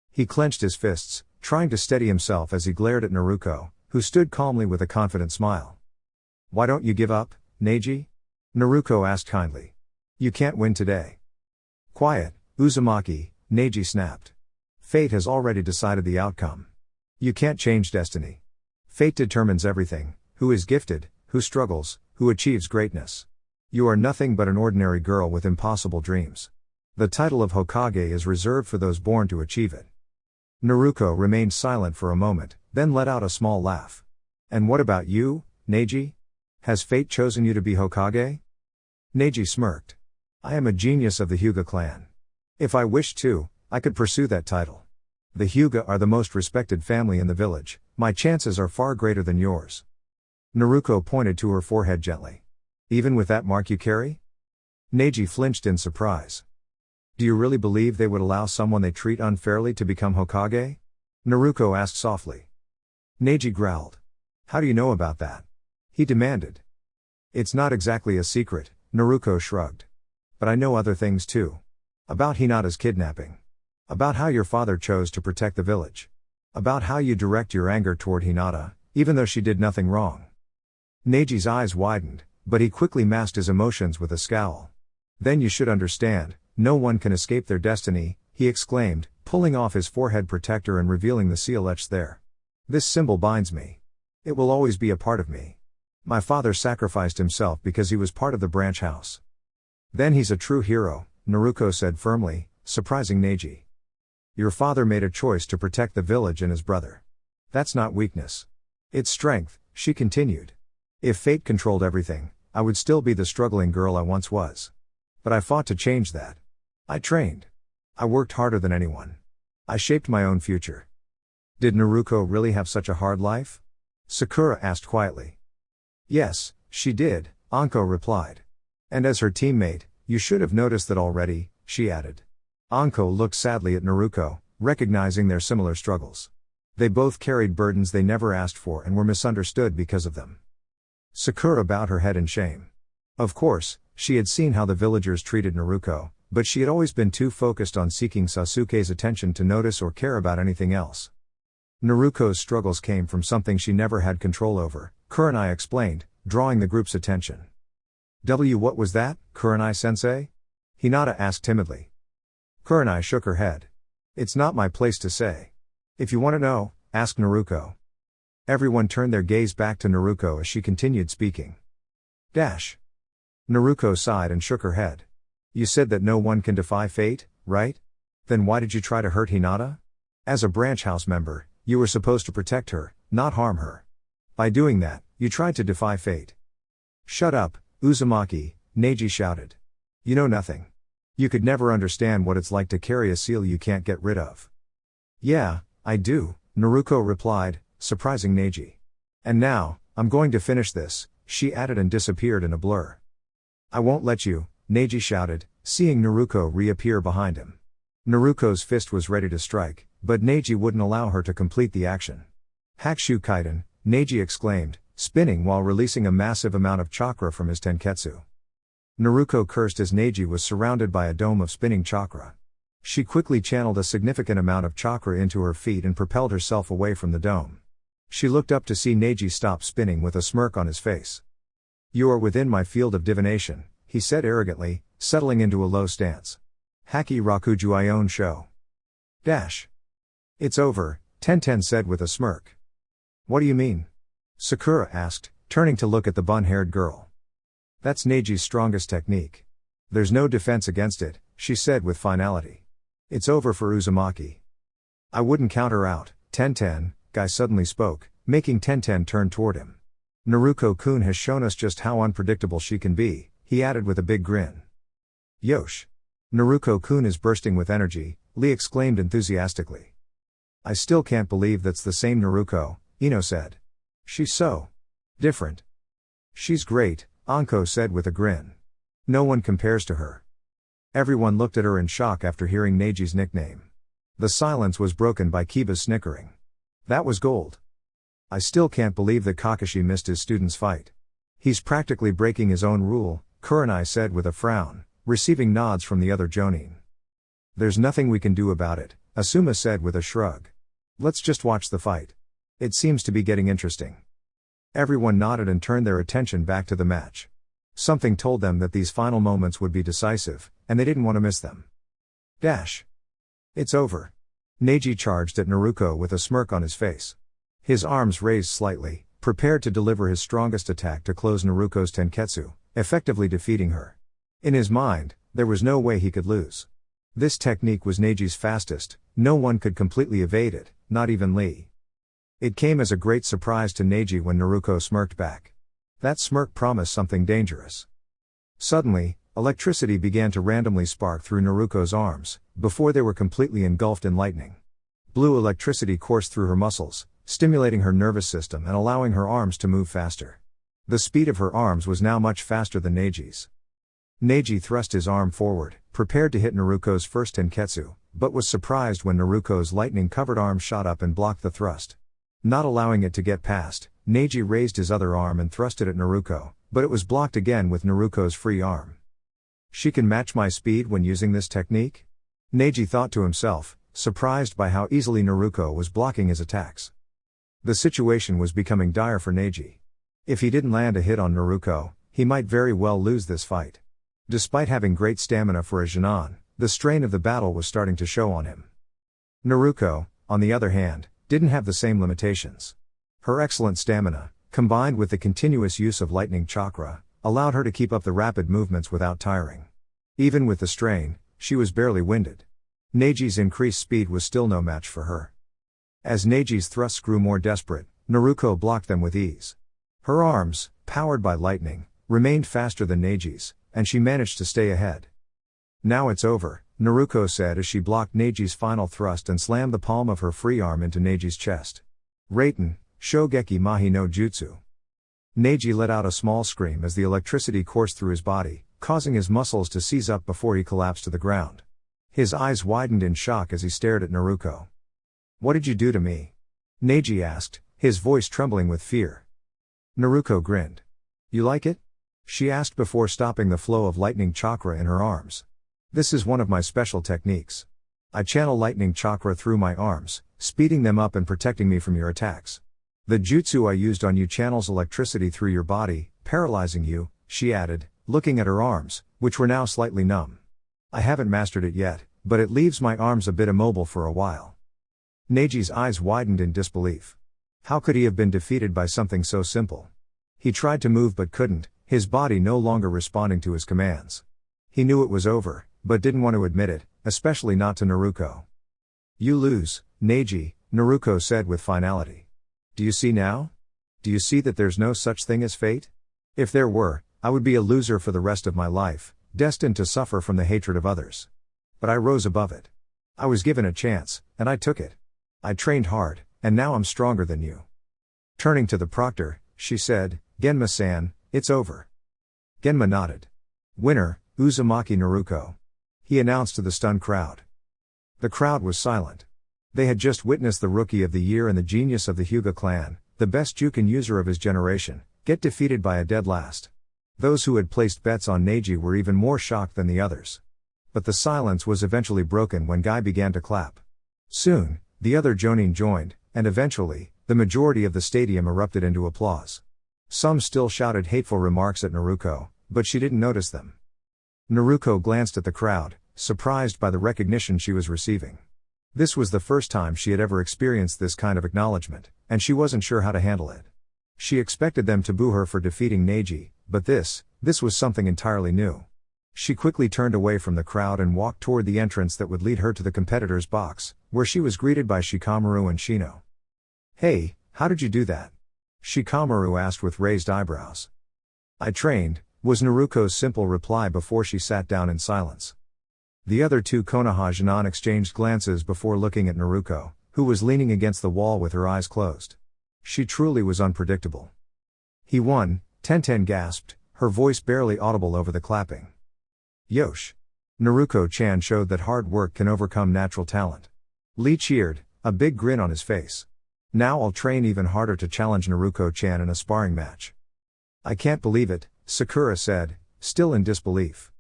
He clenched his fists, trying to steady himself as he glared at Naruko, who stood calmly with a confident smile. Why don't you give up, Neji? Naruko asked kindly. You can't win today. Quiet, Uzumaki, Neji snapped. Fate has already decided the outcome. You can't change destiny. Fate determines everything, who is gifted, who struggles, who achieves greatness. You are nothing but an ordinary girl with impossible dreams. The title of Hokage is reserved for those born to achieve it. Naruko remained silent for a moment, then let out a small laugh. And what about you, Neji? Has fate chosen you to be Hokage? Neji smirked. I am a genius of the Hyuga clan. If I wished to, I could pursue that title. The Hyuga are the most respected family in the village, my chances are far greater than yours. Naruko pointed to her forehead gently. Even with that mark you carry? Neji flinched in surprise. Do you really believe they would allow someone they treat unfairly to become Hokage? Naruko asked softly. Neji growled. How do you know about that? He demanded. It's not exactly a secret, Naruko shrugged. But I know other things too. About Hinata's kidnapping. About how your father chose to protect the village. About how you direct your anger toward Hinata, even though she did nothing wrong. Neji's eyes widened, but he quickly masked his emotions with a scowl. Then you should understand, no one can escape their destiny, he exclaimed, pulling off his forehead protector and revealing the seal etched there. This symbol binds me. It will always be a part of me. My father sacrificed himself because he was part of the branch house. Then he's a true hero, Naruko said firmly, surprising Neji. Your father made a choice to protect the village and his brother. That's not weakness. It's strength, she continued. If fate controlled everything, I would still be the struggling girl I once was. But I fought to change that. I trained. I worked harder than anyone. I shaped my own future. Did Naruko really have such a hard life? Sakura asked quietly. Yes, she did, Anko replied. And as her teammate, you should have noticed that already, she added. Anko looked sadly at Naruko, recognizing their similar struggles. They both carried burdens they never asked for and were misunderstood because of them. Sakura bowed her head in shame. Of course, she had seen how the villagers treated Naruko, but she had always been too focused on seeking Sasuke's attention to notice or care about anything else. Naruko's struggles came from something she never had control over, Kurenai explained, drawing the group's attention. What was that, Kurenai-sensei? Hinata asked timidly. Kurenai shook her head. It's not my place to say. If you want to know, ask Naruko. Everyone turned their gaze back to Naruko as she continued speaking. Naruko sighed and shook her head. You said that no one can defy fate, right? Then why did you try to hurt Hinata? As a branch house member, you were supposed to protect her, not harm her. By doing that, you tried to defy fate. Shut up, Uzumaki, Neji shouted. You know nothing. You could never understand what it's like to carry a seal you can't get rid of. Yeah, I do, Naruko replied, surprising Neji. And now, I'm going to finish this, she added and disappeared in a blur. I won't let you, Neji shouted, seeing Naruko reappear behind him. Naruko's fist was ready to strike, but Neji wouldn't allow her to complete the action. Hakushu Kaiden, Neji exclaimed, spinning while releasing a massive amount of chakra from his tenketsu. Naruko cursed as Neji was surrounded by a dome of spinning chakra. She quickly channeled a significant amount of chakra into her feet and propelled herself away from the dome. She looked up to see Neji stop spinning with a smirk on his face. "You are within my field of divination," he said arrogantly, settling into a low stance. "Haki rakuju ion sho." Dash. "It's over," Tenten said with a smirk. "What do you mean?" Sakura asked, turning to look at the bun-haired girl. "That's Neji's strongest technique. There's no defense against it," she said with finality. "It's over for Uzumaki." "I wouldn't count her out, Tenten," Guy suddenly spoke, making Tenten turn toward him. "Naruko-kun has shown us just how unpredictable she can be," he added with a big grin. "Yosh! Naruko-kun is bursting with energy," Lee exclaimed enthusiastically. "I still can't believe that's the same Naruko," Ino said. "She's so different." "She's great," Anko said with a grin. "No one compares to her." Everyone looked at her in shock after hearing Neji's nickname. The silence was broken by Kiba's snickering. "That was gold. I still can't believe that Kakashi missed his student's fight. He's practically breaking his own rule," Kurenai said with a frown, receiving nods from the other Jonin. "There's nothing we can do about it," Asuma said with a shrug. "Let's just watch the fight. It seems to be getting interesting." Everyone nodded and turned their attention back to the match. Something told them that these final moments would be decisive, and they didn't want to miss them. Dash. "It's over." Neji charged at Naruko with a smirk on his face. His arms raised slightly, prepared to deliver his strongest attack to close Naruko's tenketsu, effectively defeating her. In his mind, there was no way he could lose. This technique was Neji's fastest, no one could completely evade it, not even Lee. It came as a great surprise to Neji when Naruko smirked back. That smirk promised something dangerous. Suddenly, electricity began to randomly spark through Naruko's arms, before they were completely engulfed in lightning. Blue electricity coursed through her muscles, stimulating her nervous system and allowing her arms to move faster. The speed of her arms was now much faster than Neji's. Neji thrust his arm forward, prepared to hit Naruko's first tenketsu, but was surprised when Naruko's lightning-covered arm shot up and blocked the thrust. Not allowing it to get past, Neji raised his other arm and thrust it at Naruko, but it was blocked again with Naruko's free arm. "She can match my speed when using this technique?" Neji thought to himself, surprised by how easily Naruko was blocking his attacks. The situation was becoming dire for Neji. If he didn't land a hit on Naruko, he might very well lose this fight. Despite having great stamina for a Genin, the strain of the battle was starting to show on him. Naruko, on the other hand, didn't have the same limitations. Her excellent stamina, combined with the continuous use of lightning chakra, allowed her to keep up the rapid movements without tiring. Even with the strain, she was barely winded. Neji's increased speed was still no match for her. As Neji's thrusts grew more desperate, Naruko blocked them with ease. Her arms, powered by lightning, remained faster than Neji's, and she managed to stay ahead. "Now it's over," Naruko said as she blocked Neji's final thrust and slammed the palm of her free arm into Neji's chest. "Reiten, Shogeki Mahi no Jutsu." Neji let out a small scream as the electricity coursed through his body, causing his muscles to seize up before he collapsed to the ground. His eyes widened in shock as he stared at Naruko. "What did you do to me?" Neji asked, his voice trembling with fear. Naruko grinned. "You like it?" she asked before stopping the flow of lightning chakra in her arms. "This is one of my special techniques. I channel lightning chakra through my arms, speeding them up and protecting me from your attacks. The jutsu I used on you channels electricity through your body, paralyzing you," she added, looking at her arms, which were now slightly numb. "I haven't mastered it yet, but it leaves my arms a bit immobile for a while." Neji's eyes widened in disbelief. How could he have been defeated by something so simple? He tried to move but couldn't, his body no longer responding to his commands. He knew it was over, but didn't want to admit it, especially not to Naruko. "You lose, Neji," Naruko said with finality. "Do you see now? Do you see that there's no such thing as fate? If there were, I would be a loser for the rest of my life, destined to suffer from the hatred of others. But I rose above it. I was given a chance, and I took it. I trained hard, and now I'm stronger than you." Turning to the proctor, she said, "Genma-san, it's over." Genma nodded. "Winner, Uzumaki Naruko. He announced to the stunned crowd. The crowd was silent. They had just witnessed the Rookie of the Year and the genius of the Hyuga clan, the best Juken user of his generation, get defeated by a dead last. Those who had placed bets on Neji were even more shocked than the others. But the silence was eventually broken when Guy began to clap. Soon, the other Jonin joined, and eventually, the majority of the stadium erupted into applause. Some still shouted hateful remarks at Naruko, but she didn't notice them. Naruko glanced at the crowd, surprised by the recognition she was receiving. This was the first time she had ever experienced this kind of acknowledgement, and she wasn't sure how to handle it. She expected them to boo her for defeating Neji, but this was something entirely new. She quickly turned away from the crowd and walked toward the entrance that would lead her to the competitor's box, where she was greeted by Shikamaru and Shino. "Hey, how did you do that?" Shikamaru asked with raised eyebrows. "I trained," was Naruko's simple reply before she sat down in silence. The other two Konoha Genin exchanged glances before looking at Naruko, who was leaning against the wall with her eyes closed. She truly was unpredictable. "He won," Tenten gasped, her voice barely audible over the clapping. "Yosh!" Naruko-chan showed that hard work can overcome natural talent. Lee cheered, a big grin on his face. "Now I'll train even harder to challenge Naruko-chan in a sparring match." "I can't believe it," Sakura said, still in disbelief.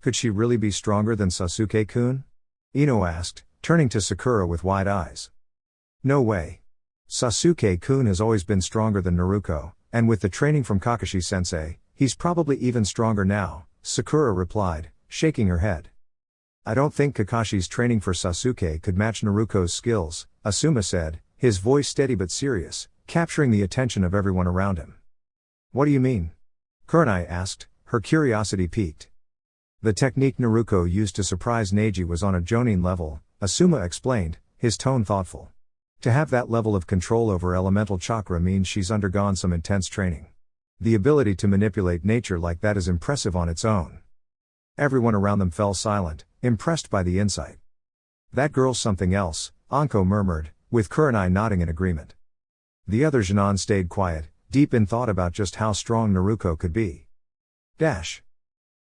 "Could she really be stronger than Sasuke-kun?" Ino asked, turning to Sakura with wide eyes. "No way. Sasuke-kun has always been stronger than Naruko, and with the training from Kakashi-sensei, he's probably even stronger now," Sakura replied, shaking her head. "I don't think Kakashi's training for Sasuke could match Naruko's skills," Asuma said, his voice steady but serious, capturing the attention of everyone around him. "What do you mean?" Kurenai asked, her curiosity piqued. "The technique Naruko used to surprise Neji was on a Jonin level," Asuma explained, his tone thoughtful. "To have that level of control over elemental chakra means she's undergone some intense training. The ability to manipulate nature like that is impressive on its own." Everyone around them fell silent, impressed by the insight. "That girl's something else," Anko murmured, with Kurenai nodding in agreement. The other Genin stayed quiet, deep in thought about just how strong Naruko could be.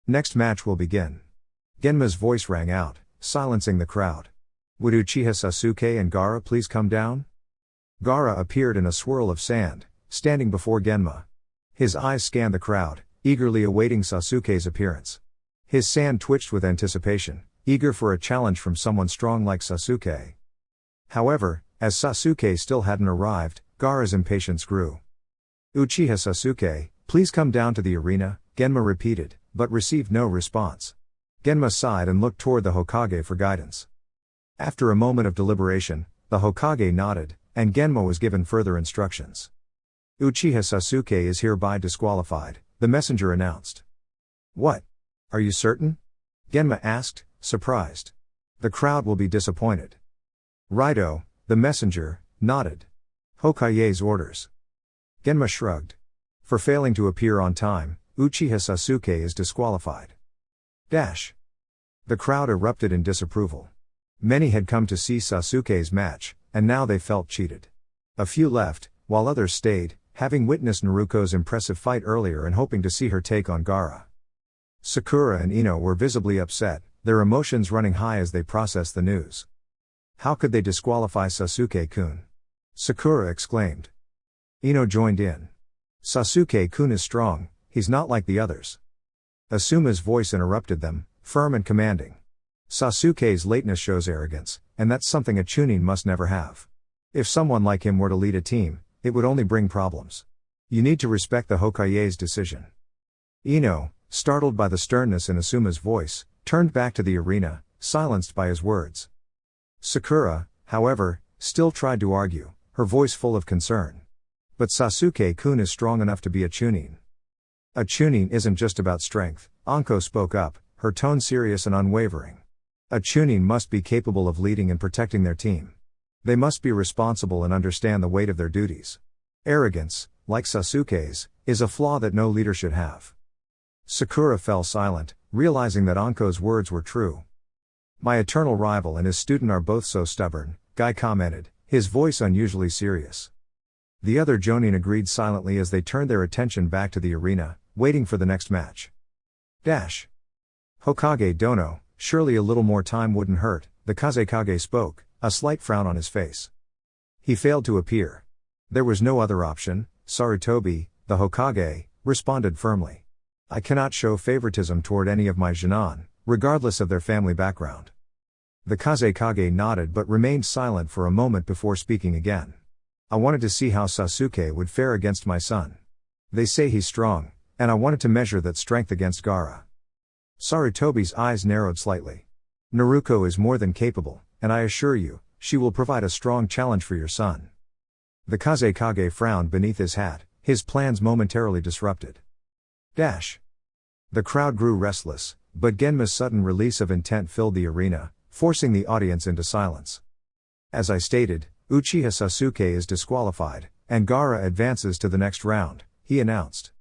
Next match will begin. Genma's voice rang out, silencing the crowd. "Would Uchiha Sasuke and Gaara please come down?" Gaara appeared in a swirl of sand, standing before Genma. His eyes scanned the crowd, eagerly awaiting Sasuke's appearance. His sand twitched with anticipation, eager for a challenge from someone strong like Sasuke. However, as Sasuke still hadn't arrived, Gaara's impatience grew. "Uchiha Sasuke, please come down to the arena," Genma repeated, but received no response. Genma sighed and looked toward the Hokage for guidance. After a moment of deliberation, the Hokage nodded, and Genma was given further instructions. "Uchiha Sasuke is hereby disqualified," the messenger announced. "What? Are you certain?" Genma asked, surprised. "The crowd will be disappointed." "Righto," the messenger nodded. "Hokage's orders." Genma shrugged. For failing to appear on time, Uchiha Sasuke is disqualified. The crowd erupted in disapproval. Many had come to see Sasuke's match, and now they felt cheated. A few left, while others stayed, having witnessed Naruko's impressive fight earlier and hoping to see her take on Gaara. Sakura and Ino were visibly upset, their emotions running high as they processed the news. "How could they disqualify Sasuke-kun?" Sakura exclaimed. Ino joined in. "Sasuke-kun is strong, he's not like the others." Asuma's voice interrupted them, firm and commanding. "Sasuke's lateness shows arrogance, and that's something a Chunin must never have. If someone like him were to lead a team, it would only bring problems. You need to respect the Hokage's decision." Ino, startled by the sternness in Asuma's voice, turned back to the arena, silenced by his words. Sakura, however, still tried to argue, her voice full of concern. "But Sasuke-kun is strong enough to be a Chunin." "A Chunin isn't just about strength," Anko spoke up, her tone serious and unwavering. "A Chunin must be capable of leading and protecting their team. They must be responsible and understand the weight of their duties. Arrogance, like Sasuke's, is a flaw that no leader should have." Sakura fell silent, realizing that Anko's words were true. "My eternal rival and his student are both so stubborn," Guy commented, his voice unusually serious. The other Jonin agreed silently as they turned their attention back to the arena, waiting for the next match. Hokage Dono, surely a little more time wouldn't hurt, the Kazekage spoke, a slight frown on his face. He failed to appear. There was no other option. Sarutobi, the Hokage, responded firmly. I cannot show favoritism toward any of my Jinan, regardless of their family background. The Kazekage nodded but remained silent for a moment before speaking again. I wanted to see how Sasuke would fare against my son. They say he's strong, and I wanted to measure that strength against Gaara. Sarutobi's eyes narrowed slightly. Naruko is more than capable, and I assure you, she will provide a strong challenge for your son. The Kazekage frowned beneath his hat, his plans momentarily disrupted. The crowd grew restless, but Genma's sudden release of intent filled the arena, forcing the audience into silence. As I stated, Uchiha Sasuke is disqualified, and Gaara advances to the next round, he announced.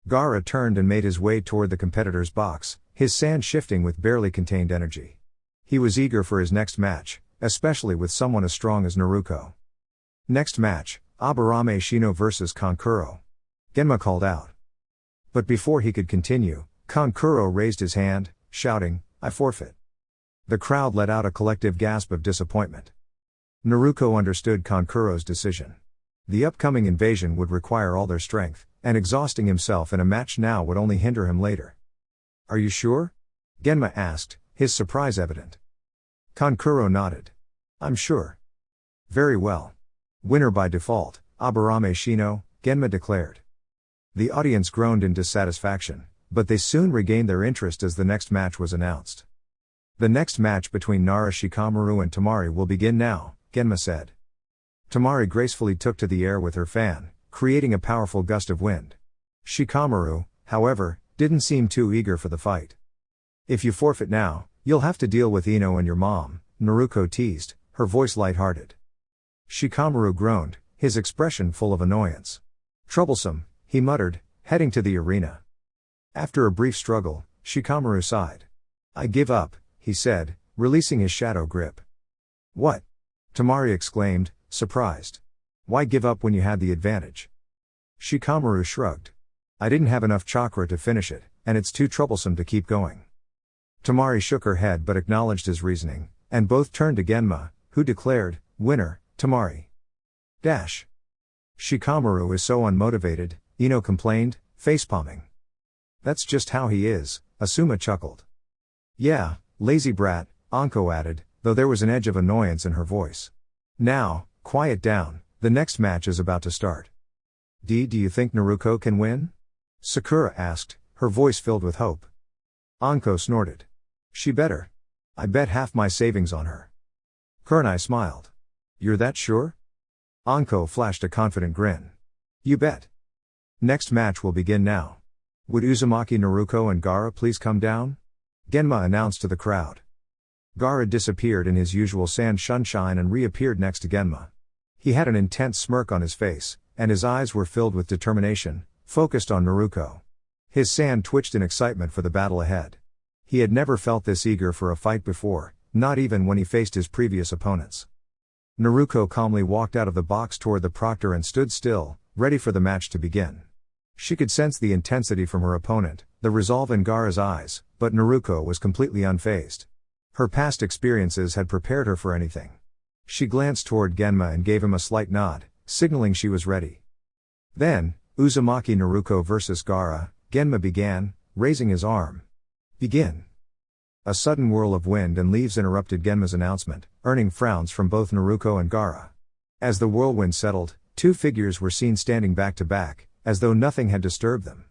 Gaara turned and made his way toward the competitor's box, his sand shifting with barely contained energy. He was eager for his next match, especially with someone as strong as Naruko. Next match, Aburame Shino vs Kankuro. Genma called out. But before he could continue, Kankuro raised his hand, shouting, I forfeit. The crowd let out a collective gasp of disappointment. Naruko understood Kankuro's decision. The upcoming invasion would require all their strength, and exhausting himself in a match now would only hinder him later. Are you sure? Genma asked, his surprise evident. Kankuro nodded. I'm sure. Very well. Winner by default, Aburame Shino, Genma declared. The audience groaned in dissatisfaction, but they soon regained their interest as the next match was announced. The next match between Nara Shikamaru and Temari will begin now, Genma said. Temari gracefully took to the air with her fan, creating a powerful gust of wind. Shikamaru, however, didn't seem too eager for the fight. If you forfeit now, you'll have to deal with Ino and your mom, Naruko teased, her voice light-hearted. Shikamaru groaned, his expression full of annoyance. Troublesome, he muttered, heading to the arena. After a brief struggle, Shikamaru sighed. I give up, he said, releasing his shadow grip. What? Temari exclaimed, surprised. Why give up when you had the advantage? Shikamaru shrugged. I didn't have enough chakra to finish it, and it's too troublesome to keep going. Temari shook her head but acknowledged his reasoning, and both turned to Genma, who declared, Winner, Temari. Shikamaru is so unmotivated, Ino complained, facepalming. That's just how he is, Asuma chuckled. Yeah, lazy brat, Anko added, though there was an edge of annoyance in her voice. Now, quiet down, the next match is about to start. Do you think Naruko can win? Sakura asked, her voice filled with hope. Anko snorted. She better. I bet half my savings on her. Kurenai smiled. You're that sure? Anko flashed a confident grin. You bet. Next match will begin now. Would Uzumaki Naruko and Gaara please come down? Genma announced to the crowd. Gaara disappeared in his usual sand sunshine and reappeared next to Genma. He had an intense smirk on his face, and his eyes were filled with determination, focused on Naruko. His sand twitched in excitement for the battle ahead. He had never felt this eager for a fight before, not even when he faced his previous opponents. Naruko calmly walked out of the box toward the proctor and stood still, ready for the match to begin. She could sense the intensity from her opponent, the resolve in Gaara's eyes, but Naruko was completely unfazed. Her past experiences had prepared her for anything. She glanced toward Genma and gave him a slight nod, signaling she was ready. Then, Uzumaki Naruko vs Gaara, Genma began, raising his arm. Begin. A sudden whirl of wind and leaves interrupted Genma's announcement, earning frowns from both Naruko and Gaara. As the whirlwind settled, two figures were seen standing back to back, as though nothing had disturbed them.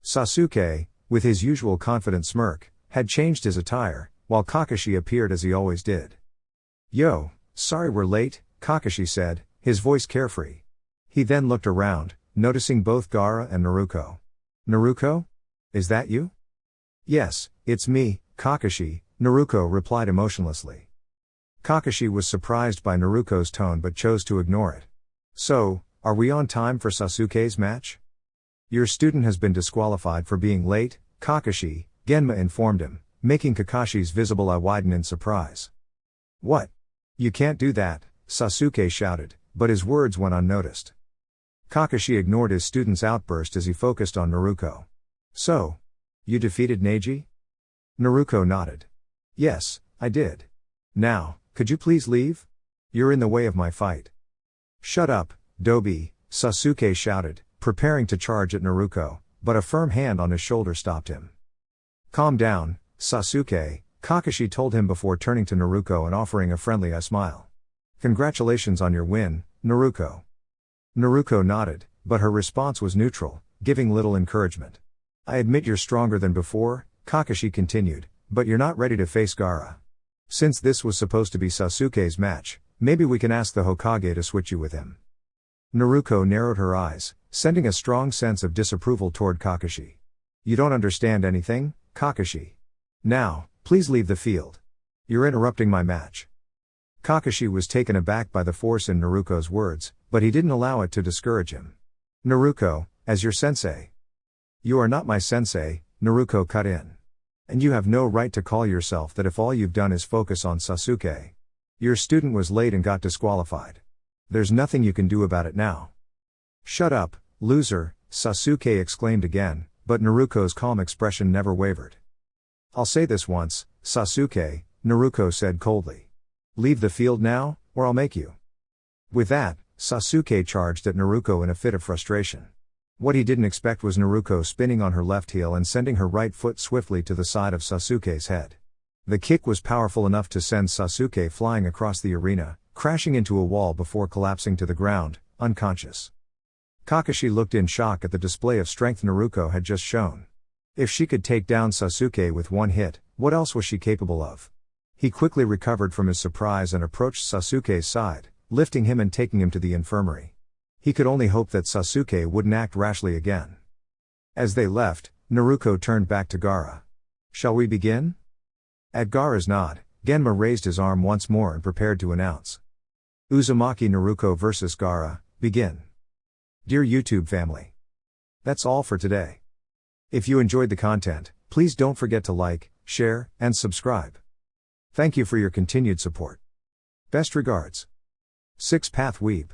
Sasuke, with his usual confident smirk, had changed his attire, while Kakashi appeared as he always did. Yo, sorry we're late, Kakashi said, his voice carefree. He then looked around, noticing both Gaara and Naruko. Naruko? Is that you? Yes, it's me, Kakashi, Naruko replied emotionlessly. Kakashi was surprised by Naruko's tone but chose to ignore it. So, are we on time for Sasuke's match? Your student has been disqualified for being late, Kakashi, Genma informed him, making Kakashi's visible eye widen in surprise. What? You can't do that, Sasuke shouted, but his words went unnoticed. Kakashi ignored his student's outburst as he focused on Naruko. So, you defeated Neji? Naruko nodded. Yes, I did. Now, could you please leave? You're in the way of my fight. Shut up, Dobi, Sasuke shouted, preparing to charge at Naruko, but a firm hand on his shoulder stopped him. Calm down, Sasuke, Kakashi told him before turning to Naruko and offering a friendly smile. Congratulations on your win, Naruko. Naruko nodded, but her response was neutral, giving little encouragement. I admit you're stronger than before, Kakashi continued, but you're not ready to face Gaara. Since this was supposed to be Sasuke's match, maybe we can ask the Hokage to switch you with him. Naruko narrowed her eyes, sending a strong sense of disapproval toward Kakashi. You don't understand anything, Kakashi. Now, please leave the field. You're interrupting my match. Kakashi was taken aback by the force in Naruko's words, but he didn't allow it to discourage him. Naruko, as your sensei. You are not my sensei, Naruko cut in. And you have no right to call yourself that if all you've done is focus on Sasuke. Your student was late and got disqualified. There's nothing you can do about it now. Shut up, loser, Sasuke exclaimed again, but Naruko's calm expression never wavered. I'll say this once, Sasuke, Naruko said coldly. Leave the field now, or I'll make you. With that, Sasuke charged at Naruko in a fit of frustration. What he didn't expect was Naruko spinning on her left heel and sending her right foot swiftly to the side of Sasuke's head. The kick was powerful enough to send Sasuke flying across the arena, crashing into a wall before collapsing to the ground, unconscious. Kakashi looked in shock at the display of strength Naruko had just shown. If she could take down Sasuke with one hit, what else was she capable of? He quickly recovered from his surprise and approached Sasuke's side, lifting him and taking him to the infirmary. He could only hope that Sasuke wouldn't act rashly again. As they left, Naruko turned back to Gaara. Shall we begin? At Gaara's nod, Genma raised his arm once more and prepared to announce. Uzumaki Naruko vs. Gaara, begin. Dear YouTube family. That's all for today. If you enjoyed the content, please don't forget to like, share, and subscribe. Thank you for your continued support. Best regards. 6 Path Weeb.